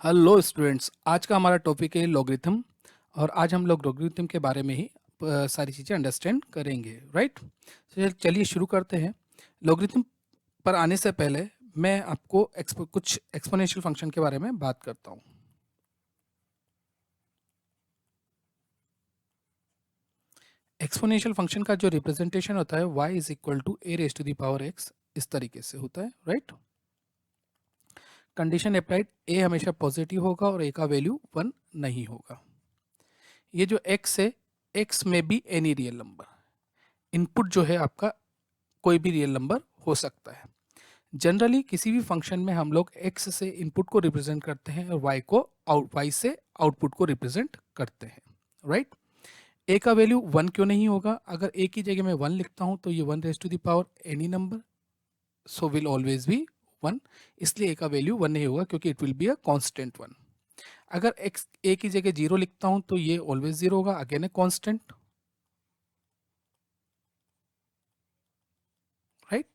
Hello students, आज का हमारा टॉपिक है लॉगरिथम। और आज हम लोग लॉगरिथम के बारे में ही सारी चीज़ें अंडरस्टैंड करेंगे, राइट। तो चलिए शुरू करते हैं। लॉगरिथम पर आने से पहले मैं आपको कुछ एक्सपोनेंशियल फंक्शन के बारे में बात करता हूँ। एक्सपोनेंशियल फंक्शन का जो रिप्रेजेंटेशन होता है y is equal to a raise to the power x, इस तरीके से होता है, राइट। कंडीशन अप्लाइड, a हमेशा पॉजिटिव होगा और a का वैल्यू 1 नहीं होगा। ये जो x है, x में भी एनी रियल नंबर, इनपुट जो है आपका कोई भी रियल नंबर हो सकता है। जनरली किसी भी फंक्शन में हम लोग x से इनपुट को रिप्रेजेंट करते हैं और y से आउटपुट को रिप्रेजेंट करते हैं, राइट। a का वैल्यू 1 क्यों नहीं होगा? अगर a की जगह मैं 1 लिखता हूं तो ये 1 raise to the power any number, so will always be 1। इसलिए a का वैल्यू 1 नहीं होगा क्योंकि it will be a constant 1। अगर a की जगह 0 लिखता हूं तो ये ऑलवेज 0 होगा, अगेन ए कांस्टेंट, राइट।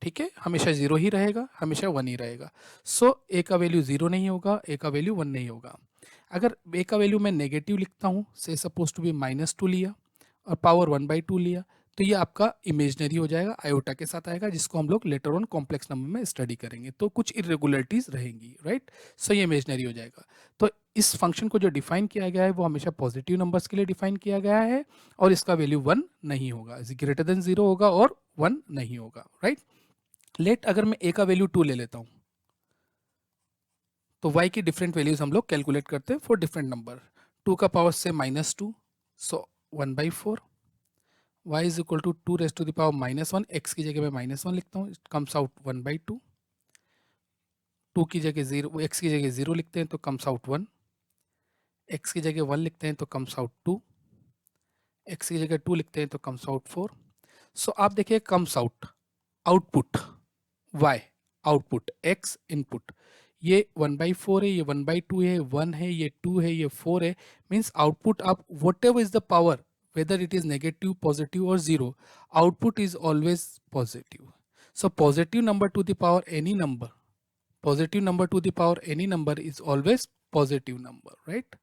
ठीक है, हमेशा 0 ही रहेगा, हमेशा 1 ही रहेगा। सो a का वैल्यू 0 नहीं होगा, a का वैल्यू 1 नहीं होगा। अगर a का वैल्यू मैं नेगेटिव लिखता हूँ, से सपोज टू बी -2 लिया और पावर 1/2 लिया, तो ये आपका इमेजनरी हो जाएगा, आयोटा के साथ आएगा, जिसको हम लोग लेटर ऑन कॉम्प्लेक्स नंबर में स्टडी करेंगे। तो कुछ इरेगुलरिटीज रहेंगी, राइट। सो ये इमेजनरी हो जाएगा। तो इस फंक्शन को जो डिफाइन किया गया है वो हमेशा पॉजिटिव नंबर्स के लिए डिफाइन किया गया है और इसका वैल्यू 1 नहीं होगा, ग्रेटर देन 0 होगा और 1 नहीं होगा, राइट। लेट अगर मैं a का वैल्यू 2 ले लेता हूं तो y की डिफरेंट वैल्यूज हम लोग कैलकुलेट करते हैं फॉर डिफरेंट नंबर। 2 का पावर से -2, so 1/4। y is equal to 2 raise to the power -1, x की जगह मैं -1 लिखता हूँ, इट कम्स आउट 1/2। 2 की जगह 0, x की जगह 0 लिखते हैं तो कम्स आउट 1, x की जगह 1 लिखते हैं तो कम्स आउट 2, x की जगह 2 लिखते हैं तो कम्स आउट 4। सो आप देखिए, comes out, output y, output x, input. ये 1/4 है, ये 1/2 है, 1 है, ये 2 है, ये 4 है। मीन्स आउटपुट आप what ever is the power, whether it is negative, positive और 0, output is always positive. So positive number two the power any number, positive number two the power any number is always positive number, right.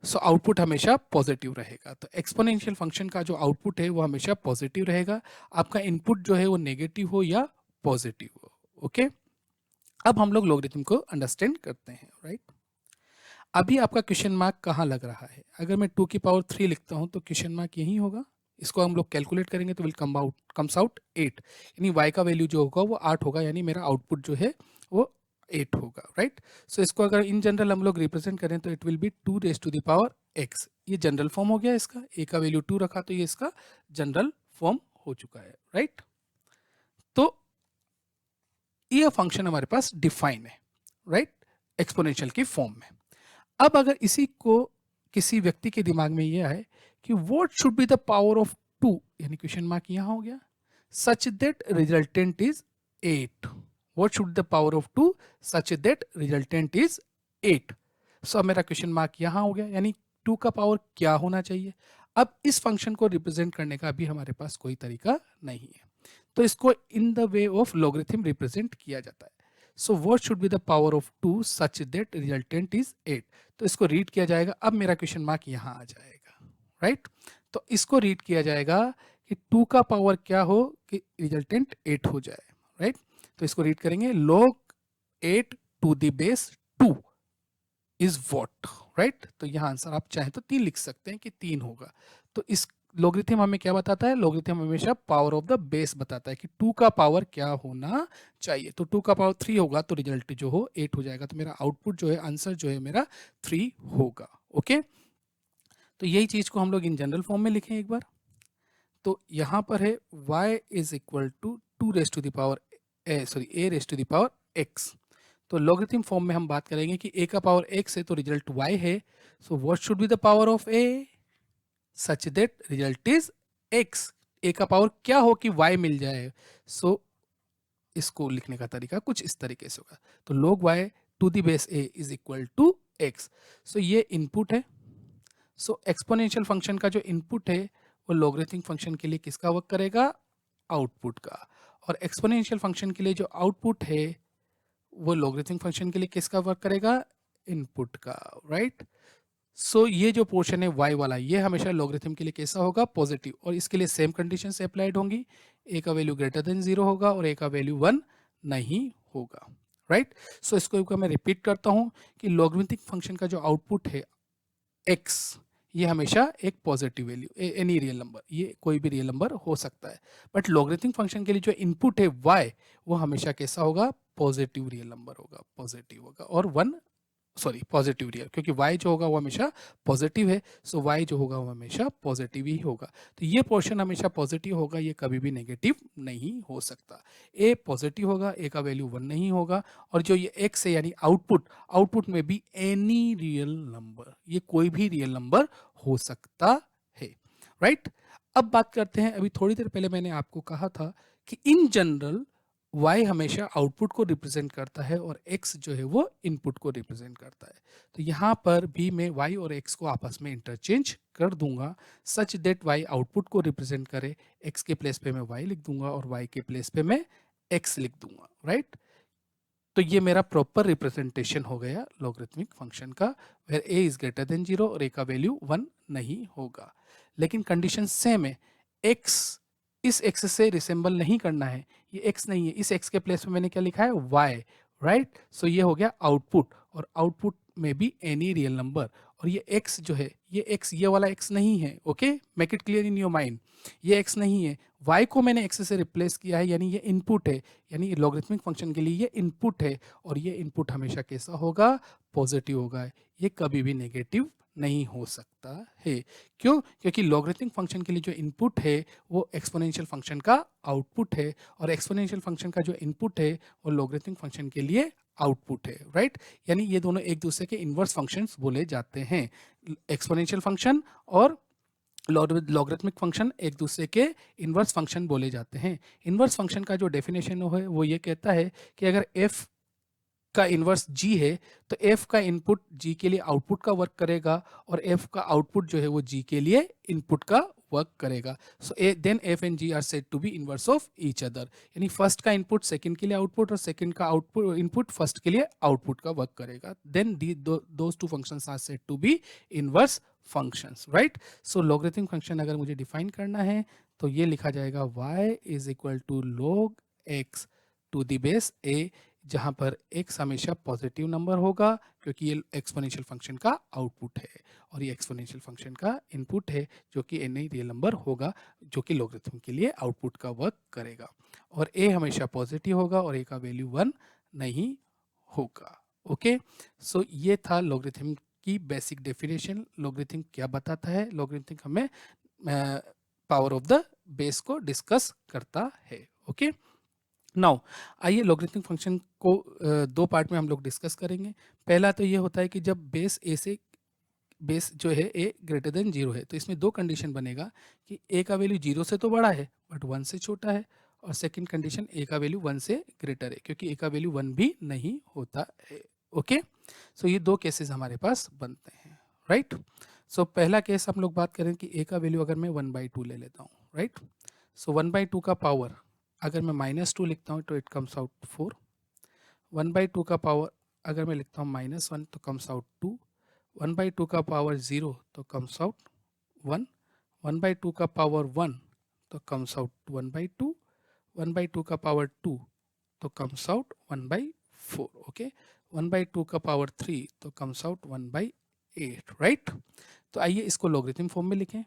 So output हमेशा positive रहेगा। तो exponential function का जो output है वो हमेशा positive रहेगा, आपका इनपुट जो है वो नेगेटिव हो या पॉजिटिव हो, ओके। अब हम लोग लॉगरिथम को अंडरस्टैंड करते हैं, राइट। अभी आपका क्वेश्चन मार्क कहाँ लग रहा है? अगर मैं 2 की पावर 3 लिखता हूँ तो क्वेश्चन मार्क यही होगा। इसको हम लोग कैलकुलेट करेंगे तो विल कम्स आउट 8, यानी y का वैल्यू जो होगा वो 8 होगा, यानी मेरा आउटपुट जो है वो 8 होगा, राइट। सो इसको अगर इन जनरल हम लोग रिप्रेजेंट करें तो it will be 2 raise to the power x। ये जनरल फॉर्म हो गया इसका, a का वैल्यू 2 रखा तो ये इसका जनरल फॉर्म हो चुका है, राइट। तो ये फंक्शन हमारे पास डिफाइन है, राइट, एक्सपोनेंशियल की फॉर्म में। अब अगर इसी को किसी व्यक्ति के दिमाग में ये आए कि what should be the power of 2, यानी क्वेश्चन मार्क यहां हो गया, such that resultant is 8। What should the power of 2 such that resultant is 8। सो अब मेरा क्वेश्चन मार्क यहां हो गया, यानी 2 का पावर क्या होना चाहिए। अब इस फंक्शन को रिप्रेजेंट करने का भी हमारे पास कोई तरीका नहीं है, तो इसको in the way of logarithm represent किया जाता है। So what should be the power of 2 such that resultant is 8। तो इसको रीड किया जाएगा। अब मेरा क्वेश्चन मार्क यहाँ आ जाएगा, राइट। तो इसको रीड किया जाएगा कि 2 का पावर क्या हो कि रिजल्टेंट 8 हो जाए, राइट। तो इसको रीड करेंगे, log 8 to the base 2 is what, right. तो यहाँ आंसर आप चाहे तो 3 लिख सकते हैं कि 3 होगा। तो इस लॉगरिथम हमें क्या बताता है? लॉगरिथम हमेशा पावर ऑफ द बेस बताता है कि 2 का पावर क्या होना चाहिए। तो 2 का पावर 3 होगा तो रिजल्ट जो हो 8 हो जाएगा। तो मेरा आउटपुट जो है, आंसर जो है मेरा 3 होगा, ओके। तो यही चीज को हम लोग इन जनरल फॉर्म में लिखें एक बार। तो यहाँ पर है y is equal to 2 raise to the power a raise to the power x। तो लॉगरिथम फॉर्म में हम बात करेंगे कि a का पावर x है तो रिजल्ट y है। So what should be the power of a such that result is x। a का पावर क्या हो कि y मिल जाए। सो इसको लिखने का तरीका कुछ इस तरीके से होगा। तो log y to the base a is equal to x। So ये इनपुट है। सो एक्सपोनेंशियल फंक्शन का जो इनपुट है वो लॉगरिथमिक फंक्शन के लिए किसका वर्क करेगा? आउटपुट का। और एक्सपोनेंशियल फंक्शन के लिए जो आउटपुट है वो लॉगरिथमिक फंक्शन के लिए किसका वर्क करेगा, इनपुट का, राइट। सो ये जो पोर्शन है y वाला, ये हमेशा लॉगरिथम के लिए कैसा होगा, पॉजिटिव, और इसके लिए सेम कंडीशन से अप्लाइड होंगी, a का वैल्यू ग्रेटर देन 0 होगा और a का वैल्यू 1 नहीं होगा, राइट। सो इसको एक बार मैं रिपीट करता हूँ कि लॉगरिथमिक फंक्शन का जो आउटपुट है x, ये हमेशा एक positive value, any real number, ये कोई भी रियल नंबर हो सकता है, बट लॉगरिथमिक फंक्शन के लिए जो इनपुट है y, वो हमेशा कैसा होगा, पॉजिटिव रियल नंबर होगा, पॉजिटिव होगा, और 1 सॉरी पॉजिटिव रियल, क्योंकि y जो होगा वो हमेशा पॉजिटिव है, सो y जो होगा वो हमेशा पॉजिटिव ही होगा। तो ये पोर्शन हमेशा पॉजिटिव होगा, ये कभी भी नेगेटिव नहीं हो सकता। a पॉजिटिव होगा, a का वैल्यू 1 नहीं होगा, और जो ये x है यानी आउटपुट, आउटपुट में भी एनी रियल नंबर, ये कोई भी रियल नंबर हो सकता है, राइट। अब बात करते हैं, अभी थोड़ी देर पहले मैंने आपको कहा था कि इन जनरल y हमेशा आउटपुट को रिप्रेजेंट करता है और x जो है वो इनपुट को रिप्रेजेंट करता है। तो यहाँ पर भी मैं y और x को आपस में इंटरचेंज कर दूंगा, सच दैट y आउटपुट को रिप्रेजेंट करे, x के प्लेस पे मैं y लिख दूंगा और y के प्लेस पे मैं x लिख दूंगा, राइट। तो ये मेरा प्रॉपर रिप्रेजेंटेशन हो गया लॉगरिथमिक फंक्शन का, where a is greater than 0 और a का वैल्यू 1 नहीं होगा। लेकिन कंडीशन सेम है, x इस x से रिसेंबल नहीं करना है, ये x नहीं है, इस x के प्लेस में मैंने क्या लिखा है, y, राइट। सो ये हो गया आउटपुट, और आउटपुट में भी एनी रियल नंबर, और ये x जो है, ये x ये वाला x नहीं है, okay, make it clear in your mind, ये x नहीं है, y को मैंने x से रिप्लेस किया है, यानी ये इनपुट है, यानी लॉगरिथमिक फंक्शन के लिए ये इनपुट है, और ये इनपुट हमेशा कैसा होगा, पॉजिटिव होगा, ये कभी भी नेगेटिव नहीं हो सकता है। क्यों? क्योंकि लॉगरिथमिक फंक्शन के लिए जो इनपुट है वो एक्सपोनेंशियल फंक्शन का आउटपुट है, और एक्सपोनेंशियल फंक्शन का जो इनपुट है वो लॉगरिथमिक फंक्शन के लिए आउटपुट है, राइट। यानी ये दोनों एक दूसरे के इन्वर्स फंक्शंस बोले जाते हैं, एक्सपोनेंशियल फंक्शन और लॉगरिथमिक फंक्शन एक दूसरे के इन्वर्स फंक्शन बोले जाते हैं। इन्वर्स फंक्शन का जो डेफिनेशन है वो ये कहता है कि अगर f का इन्वर्स g है तो f का इनपुट g के लिए आउटपुट का वर्क करेगा, और f का आउटपुट जो है वो g के लिए इनपुट का वर्क करेगा। So then f and g are said to be inverse of each other, यानी फर्स्ट का इनपुट सेकंड के लिए आउटपुट और सेकंड का आउटपुट इनपुट फर्स्ट के लिए आउटपुट का वर्क करेगा, then those two functions are said to be inverse functions, right. So logarithmic function अगर मुझे डिफाइन करना है तो ये लिखा जाएगा y is equal to log x to the base a, जहाँ पर x हमेशा पॉजिटिव नंबर होगा क्योंकि ये एक्सपोनेंशियल फंक्शन का आउटपुट है, और ये एक्सपोनेंशियल फंक्शन का इनपुट है जो कि एनी रियल नंबर होगा जो कि लॉगरिथम के लिए आउटपुट का वर्क करेगा, और a हमेशा पॉजिटिव होगा और a का वैल्यू 1 नहीं होगा, ओके। सो ये था लॉगरिथम की बेसिक डेफिनेशन, लॉगरिथम क्या बताता है, लॉगरिथम हमें पावर ऑफ द बेस को डिस्कस करता है, ओके। नाउ आइए लॉगरिथमिक फंक्शन को दो पार्ट में हम लोग डिस्कस करेंगे। पहला तो ये होता है कि जब बेस ए से बेस जो है ए ग्रेटर देन 0 है तो इसमें दो कंडीशन बनेगा कि ए का वैल्यू 0 से तो बड़ा है बट 1 से छोटा है, और सेकंड कंडीशन ए का वैल्यू 1 से ग्रेटर है क्योंकि ए का वैल्यू 1 भी नहीं होता है, ओके। सो ये दो केसेस हमारे पास बनते हैं, राइट। सो पहला केस हम लोग बात करें कि ए का वैल्यू अगर मैं 1/2 ले लेता हूँ, राइट। सो 1/2 का पावर अगर मैं -2 लिखता हूँ तो इट कम्स आउट 4, 1/2 का पावर अगर मैं लिखता हूँ -1 तो कम्स आउट 2, 1/2 का पावर 0 तो कम्स आउट 1, 1/2 का पावर 1 तो कम्स आउट 1/2, 1/2 का पावर 2 तो कम्स आउट 1/4, ओके, 1/2 का पावर 3 तो कम्स आउट 1/8, राइट। तो आइए इसको लॉगरिथम फॉर्म में लिखें,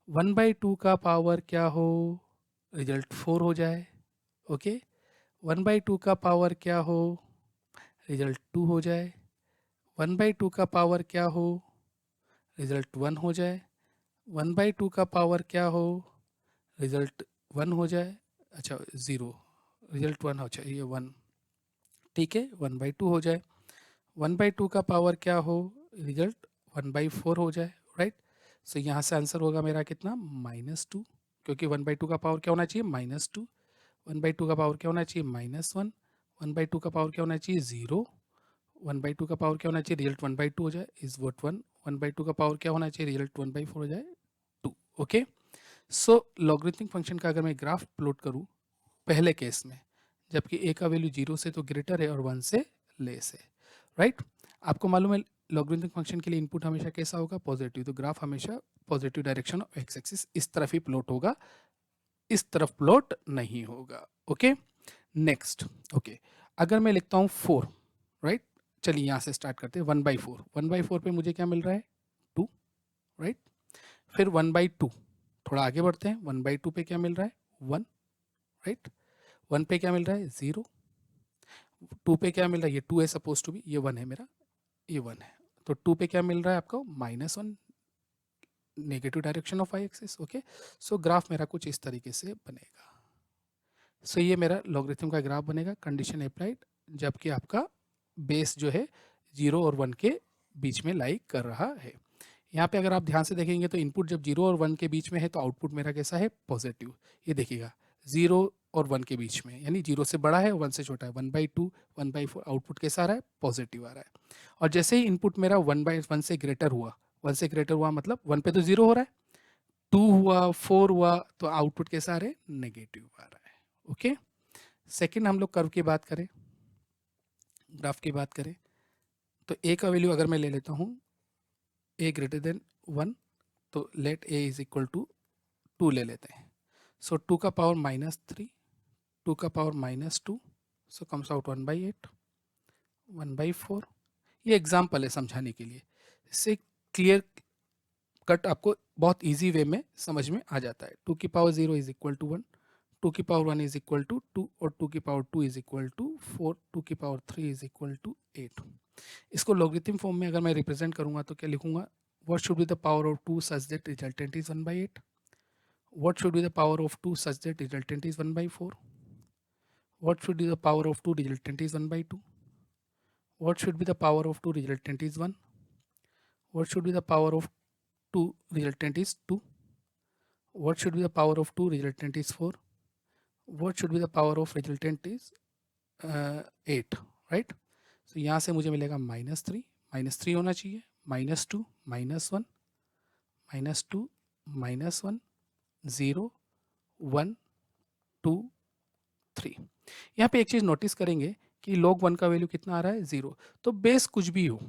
1/2 का पावर क्या हो, रिजल्ट 4 हो जाए, ओके। 1/2 का पावर क्या हो, रिजल्ट 2 हो जाए, 1/2 का पावर क्या हो, रिजल्ट 1 हो जाए, 1/2 का पावर क्या हो, रिजल्ट 1 हो जाए, अच्छा 0, रिजल्ट 1 हो जाए, ये 1, ठीक है, 1/2 हो जाए, 1/2 का पावर क्या हो, रिजल्ट 1/4 हो जाए, राइट। सो यहाँ से आंसर होगा मेरा कितना, -2, क्योंकि 1/2 का पावर क्या होना चाहिए, -2, 1/2 का पावर क्या होना चाहिए, -1, 1/2 का पावर क्या होना चाहिए, 0, 1/2 का पावर क्या होना चाहिए, रिजल्ट 1/2 हो जाए, इज वोट 1, 1/2 का पावर क्या होना चाहिए, रिजल्ट 1/4 हो जाए, 2, ओके। सो लॉगरिथमिक फंक्शन का अगर मैं ग्राफ प्लॉट करूँ पहले केस में, जबकि ए का वैल्यू 0 से तो ग्रेटर है और 1 से लेस है, राइट। आपको मालूम है लॉगरिथमिक फंक्शन के लिए इनपुट हमेशा कैसा होगा, पॉजिटिव, तो ग्राफ हमेशा positive direction of x axis इस तरफ ही प्लॉट होगा, इस तरफ प्लॉट नहीं होगा। Okay, next. ओके, अगर मैं लिखता हूँ 4, राइट, चलिए यहाँ से स्टार्ट करते हैं। 1/4, 1/4 पे मुझे क्या मिल रहा है, 2, राइट। फिर 1/2, थोड़ा आगे बढ़ते हैं, 1/2 पे क्या मिल रहा है, 1, राइट। 1 पे क्या मिल रहा है, 0। 2 पे क्या मिल रहा है, ये 2 है सपोज टू बी, ये 1 है मेरा, ये 1 है। तो 2 पे क्या मिल रहा है आपको, -1, negative direction of Y axis. Okay, so graph मेरा कुछ इस तरीके से बनेगा। सो ये मेरा लॉगरिथम का ग्राफ बनेगा, कंडीशन अप्लाइड, जबकि आपका बेस जो है 0 और 1 के बीच में लाई कर रहा है। यहाँ पे अगर आप ध्यान से देखेंगे तो इनपुट जब 0 और 1 के बीच में है तो आउटपुट मेरा कैसा है, पॉजिटिव। ये देखिएगा 0 और 1 के बीच में, यानी 0 से बड़ा है और 1 से छोटा है, 1/2, 1/4, आउटपुट कैसा आ रहा है, पॉजिटिव आ रहा है। और जैसे ही इनपुट मेरा 1/1 से ग्रेटर हुआ, 1 से ग्रेटर हुआ मतलब 1 पे तो 0 हो रहा है, 2 हुआ, 4 हुआ, तो आउटपुट कैसा आ रहा है, नेगेटिव आ रहा है। ओके, सेकेंड हम लोग कर्व की बात करें, ग्राफ की बात करें, तो ए का वैल्यू अगर मैं ले लेता हूँ ए ग्रेटर देन 1, तो let a is equal to 2 ले लेते हैं। सो 2 का पावर -3, 2 का पावर -2, सो कम्स आउट 1/8, 1/4। ये एग्जाम्पल है समझाने के लिए, इससे क्लियर कट आपको बहुत इजी वे में समझ में आ जाता है। 2 की पावर 0 इज इक्वल टू 1, 2 की पावर 1 इज इक्वल टू 2 और 2 की पावर 2 इज इक्वल टू 4, 2 की पावर 3 इज इक्वल टू 8। इसको लॉगरिथम फॉर्म में अगर मैं रिप्रेजेंट करूंगा तो क्या लिखूंगा, what should be the power of 2 such that resultant is 1/8, what should be the power of 2 such that resultant is 1/4, what should be the power of 2 resultant is 1/2, what should be the power of 2 resultant is 1, what should be the power of 2 resultant is 2, what should be the power of 2 resultant is 4, what should be the power of resultant is 8, right। so यहाँ से मुझे मिलेगा -3 होना चाहिए, -2, -1, -2, -1, 0, 1, 2, 3। यहाँ पे एक चीज़ notice करेंगे कि log 1 का वैल्यू कितना आ रहा है, 0। तो बेस कुछ भी हो,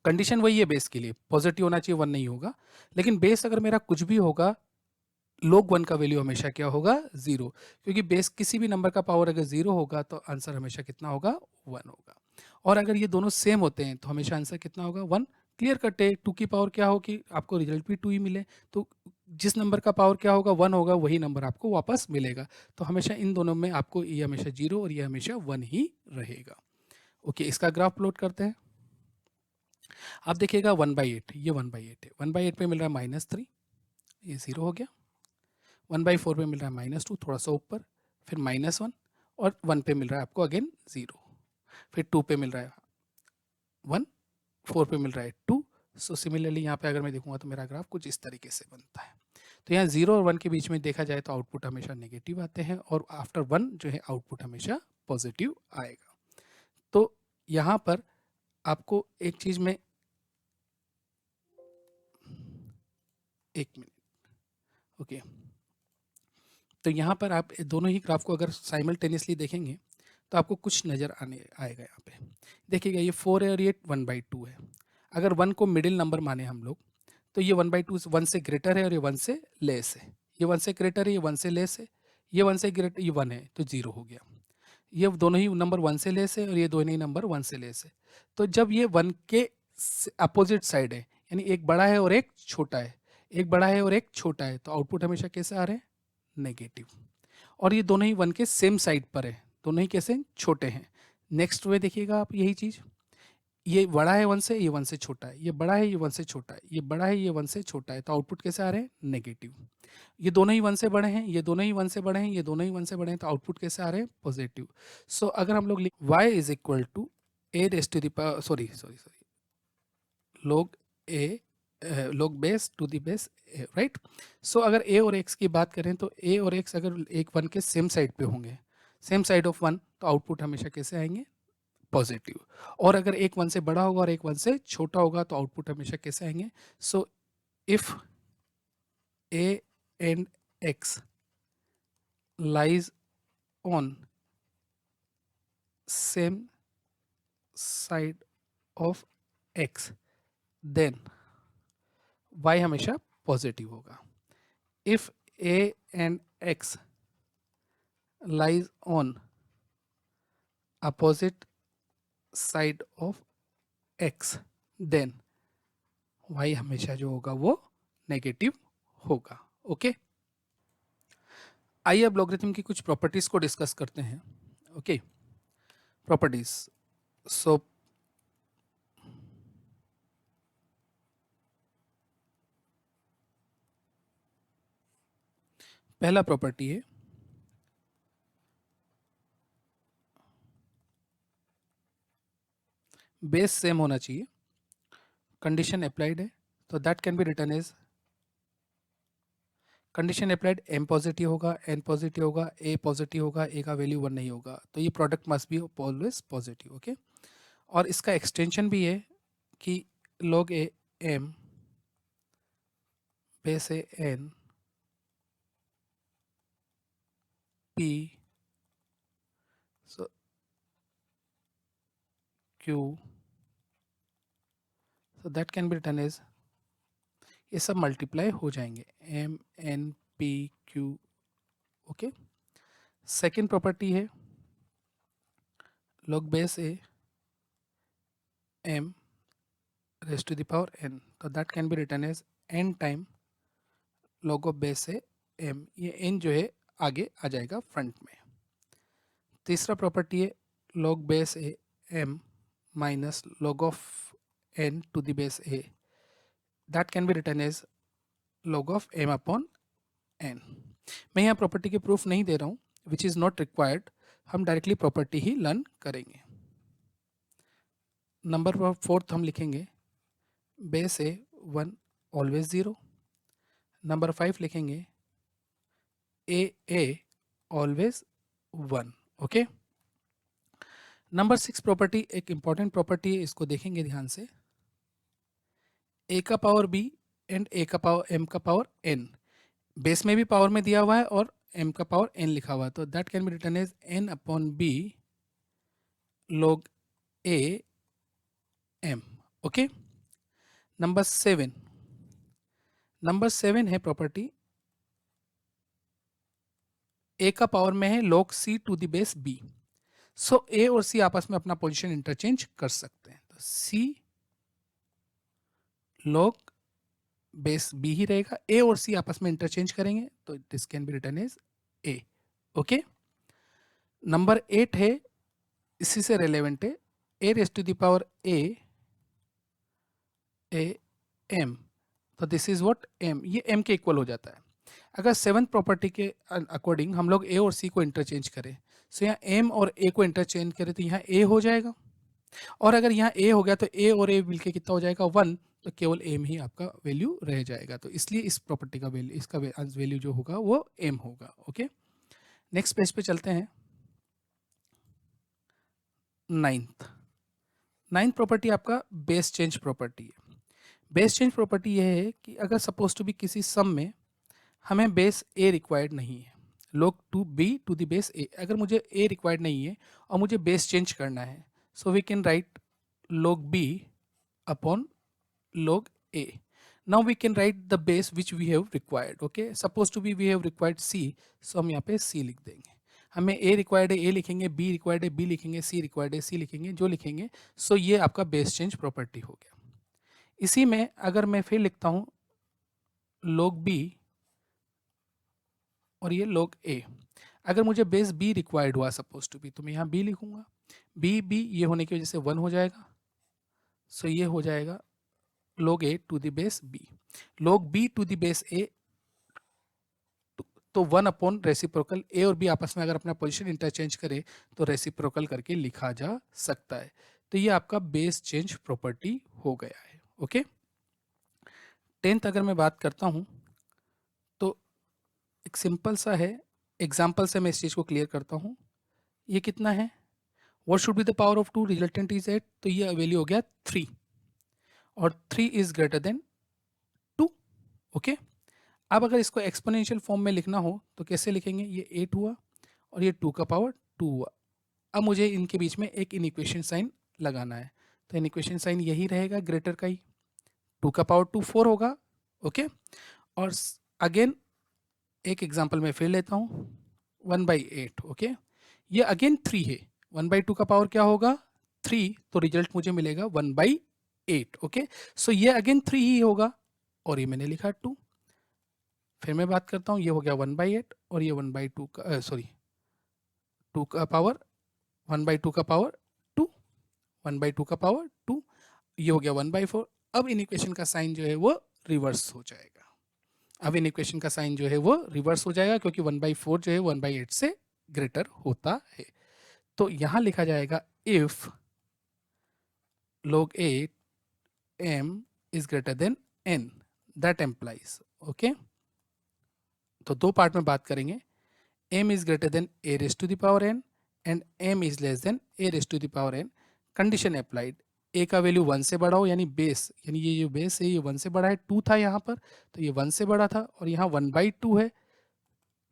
कंडीशन वही है बेस के लिए, पॉजिटिव होना चाहिए, 1 नहीं होगा, लेकिन बेस अगर मेरा कुछ भी होगा, log 1 का वैल्यू हमेशा क्या होगा, 0, क्योंकि बेस किसी भी नंबर का पावर अगर 0 होगा तो आंसर हमेशा कितना होगा, 1 होगा। और अगर ये दोनों सेम होते हैं तो हमेशा आंसर कितना होगा, 1। क्लियर कट है, 2 की पावर क्या हो कि आपको रिजल्ट भी 2 ही मिले, तो जिस नंबर का पावर क्या होगा, 1 होगा, वही नंबर आपको वापस मिलेगा। तो हमेशा इन दोनों में आपको ये हमेशा 0 और ये हमेशा 1 ही रहेगा। ओके, इसका ग्राफ प्लॉट करते हैं। आप देखिएगा 1/8, ये 1/8 है, 1/8 पे मिल रहा है -3, ये 0 हो गया। 1/4 पे मिल रहा है -2, थोड़ा सा ऊपर, फिर -1 और 1 पे मिल रहा है आपको अगेन 0, फिर 2 पे मिल रहा है 1, 4 पे मिल रहा है 2। सो सिमिलरली यहाँ पे अगर मैं देखूंगा तो मेरा ग्राफ कुछ इस तरीके से बनता है। तो यहाँ 0 और 1 के बीच में देखा जाए तो आउटपुट हमेशा नेगेटिव आते हैं और आफ्टर 1 जो है आउटपुट हमेशा पॉजिटिव आएगा। तो यहाँ पर आपको एक चीज़ में, एक मिनट, ओके, तो यहाँ पर आप दोनों ही ग्राफ को अगर साइमल्टेनियसली देखेंगे तो आपको कुछ नज़र आने आएगा। यहाँ पे देखिएगा ये 4 है और ये 1/2 है। अगर 1 को मिडिल नंबर माने हम लोग तो ये 1/2 1 से ग्रेटर है और ये 1 से लेस है, ये 1 से ग्रेटर है, ये 1 से लेस है, ये 1 से ग्रेटर, ये 1 है तो 0 हो गया। ये दोनों ही नंबर 1 से लेस है और ये दोनों ही नंबर 1 से लेस है। तो जब ये 1 के अपोजिट साइड है, यानी एक बड़ा है और एक छोटा है, एक बड़ा है और एक छोटा है, तो आउटपुट हमेशा कैसे आ रहे हैं, नेगेटिव। और ये दोनों ही 1 के सेम साइड पर है, दोनों ही कैसे छोटे हैं। नेक्स्ट वे देखिएगा आप, यही चीज़, ये बड़ा है 1 से, ये 1 से छोटा है, ये बड़ा है, ये 1 से छोटा है, ये बड़ा है, ये 1 से छोटा है, तो आउटपुट कैसे आ रहे हैं, नेगेटिव। ये दोनों ही 1 से बड़े हैं, ये दोनों ही 1 से बड़े हैं, ये दोनों ही 1 से बड़े हैं, तो आउटपुट कैसे आ रहे हैं, पॉजिटिव। सो अगर हम लोग y is equal to a raise to the power, sorry log a log base to the base a, right. So अगर a और x की बात करें तो a और x अगर एक 1 के सेम साइड पे होंगे, सेम साइड ऑफ 1, तो आउटपुट हमेशा कैसे आएंगे, पॉजिटिव। और अगर एक 1 से बड़ा होगा और एक 1 से छोटा होगा तो आउटपुट हमेशा कैसे आएंगे। So if a and x lies on same side of x, then y हमेशा पॉजिटिव होगा. If a and x lies on opposite side of x, then y हमेशा जो होगा वो नेगेटिव होगा. ओके, आइए अब लॉगरिथम की कुछ प्रॉपर्टीज को डिस्कस करते हैं. Okay, properties. सो पहला प्रॉपर्टी है बेस सेम होना चाहिए. कंडीशन अप्लाइड है तो that can be written as condition applied m positive होगा, n पॉजिटिव होगा, a पॉजिटिव होगा, a का वैल्यू 1 नहीं होगा, तो ये product must be always positive. Okay, और इसका एक्सटेंशन भी है कि log a m base a n p so q, so that can be written as, ये सब मल्टीप्लाई हो जाएंगे m n p q. Okay, second property है log बेस a m raised to the power n, तो that can be written as n time log of base a m. ये n जो है आगे आ जाएगा फ्रंट में. तीसरा प्रॉपर्टी है log base a m minus log of n to the base a, that can be written as log of m upon n. मैं यहाँ प्रॉपर्टी के प्रूफ नहीं दे रहा हूँ, विच इज़ नॉट रिक्वायर्ड. हम डायरेक्टली प्रॉपर्टी ही learn करेंगे. Number fourth हम लिखेंगे बेस ए 1 ऑलवेज 0. नंबर 5 लिखेंगे a always 1. Okay, number 6 property एक इंपॉर्टेंट प्रॉपर्टी है, इसको देखेंगे ध्यान से. ए का पावर बी एंड ए का पावर एम का पावर एन, बेस में भी पावर में दिया हुआ है और m का पावर n लिखा हुआ है, तो that can be written as n upon b log a m. Okay, number 7 है प्रॉपर्टी a का पावर में है log c to the base b. So a और c आपस में अपना पोजीशन इंटरचेंज कर सकते हैं, तो c log बेस b ही रहेगा, a और c आपस में इंटरचेंज करेंगे तो this can be written as a. Okay, number 8 है, इसी से रेलेवेंट है, a raise to the power a m, तो दिस इज व्हाट m, ये m के इक्वल हो जाता है. अगर 7th प्रॉपर्टी के अकॉर्डिंग हम लोग a और c को इंटरचेंज करें, सो यहाँ m और a को इंटरचेंज करें तो यहाँ a हो जाएगा, और अगर यहाँ a हो गया तो a और a मिलके कितना हो जाएगा 1, तो केवल m ही आपका वैल्यू रह जाएगा. तो इसलिए इस प्रॉपर्टी का वैल्यू, इसका वैल्यू जो होगा वो m होगा. ओके, नेक्स्ट पेज पे चलते हैं. नाइन्थ प्रॉपर्टी आपका बेस चेंज प्रॉपर्टी है. बेस चेंज प्रॉपर्टी यह है कि अगर सपोज टू बी किसी सम में हमें बेस a रिक्वायर्ड नहीं है, log to b to the base a, अगर मुझे a रिक्वायर्ड नहीं है और मुझे बेस चेंज करना है, so we can write log b upon log a. Now we can write the base which we have required. Okay, suppose to be we have required c, सो हम यहाँ पे c लिख देंगे. हमें a रिक्वायर्ड है a लिखेंगे, b required है b लिखेंगे, c रिक्वायर्ड है c लिखेंगे, जो लिखेंगे. सो ये आपका बेस चेंज प्रॉपर्टी हो गया. इसी में अगर मैं फिर लिखता हूँ log b और ये log a, अगर मुझे बेस b रिक्वायर्ड हुआ सपोज टू बी, तो मैं यहाँ b लिखूंगा. b ये होने की वजह से 1 हो जाएगा, सो ये हो जाएगा log a to the base b. log b to the base a, तो 1 अपॉन रेसिप्रोकल, a और b आपस में अगर अपना पोजीशन इंटरचेंज करे तो रेसिप्रोकल करके लिखा जा सकता है. तो ये आपका बेस चेंज प्रॉपर्टी हो गया है. ओके, 10th अगर मैं बात करता हूँ तो एक सिंपल सा है, एग्जाम्पल से मैं इस चीज़ को क्लियर करता हूँ. ये कितना है, what should be the power of 2, resultant is 8, तो ये वैल्यू हो गया 3 और 3 इज ग्रेटर देन 2. ओके, अब अगर इसको एक्सपोनेंशियल फॉर्म में लिखना हो तो कैसे लिखेंगे, ये 8 हुआ और ये 2 का पावर 2 हुआ, अब मुझे इनके बीच में एक इनइक्वेशन साइन लगाना है, तो इनइक्वेशन साइन यही रहेगा, ग्रेटर का ही, 2 का पावर 2 4 होगा, ओके। और अगेन एक एग्जांपल मैं फिर लेता हूँ, 1/8, ओके। ये अगेन 3 है, 1/2 का पावर क्या होगा 3, तो रिजल्ट मुझे मिलेगा 1/8, ओके। सो ये अगेन 3 ही होगा, और ये मैंने लिखा 2। फिर मैं बात करता हूँ, ये हो गया 1/8 और ये 1/2 का सॉरी 2 का पावर 1/2 का पावर 2, 1/2 का पावर 2, ये हो गया 1/4। अब इन इक्वेशन का साइन जो है वो रिवर्स हो जाएगा। अब इन इक्वेशन का साइन जो है वो रिवर्स हो जाएगा, क्योंकि 1/4 जो है 1/8 से ग्रेटर होता है। तो यहाँ लिखा जाएगा if log 8 m is greater than n, that implies, okay. तो दो पार्ट में बात करेंगे, m is greater than a raised to the power n and m is less than a raised to the power n, condition applied, a का value 1 से बड़ा हो, यानी बेस, यानी ये जो बेस है ये 1 से बड़ा है, 2 था यहाँ पर, तो ये 1 से बड़ा था, और यहाँ 1/2 है,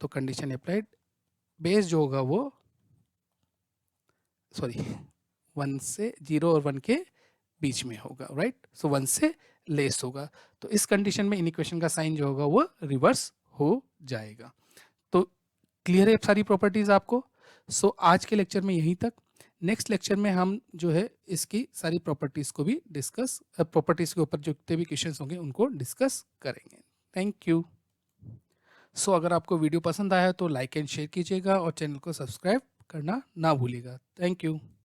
तो कंडीशन अप्लाइड, बेस जो होगा वो सॉरी 1 से 0 और 1 के बीच में होगा, राइट। सो 1 से लेस होगा, तो इस कंडीशन में इनइक्वेशन का साइन जो होगा वो रिवर्स हो जाएगा। तो क्लियर है सारी प्रॉपर्टीज आपको। सो आज के लेक्चर में यहीं तक। नेक्स्ट लेक्चर में हम जो है इसकी सारी प्रॉपर्टीज को भी डिस्कस, प्रॉपर्टीज के ऊपर जो जितने भी क्वेश्चन होंगे उनको डिस्कस करेंगे। Thank you. सो अगर आपको वीडियो पसंद आया तो लाइक एंड शेयर कीजिएगा और चैनल को सब्सक्राइब करना ना भूलिएगा। Thank you.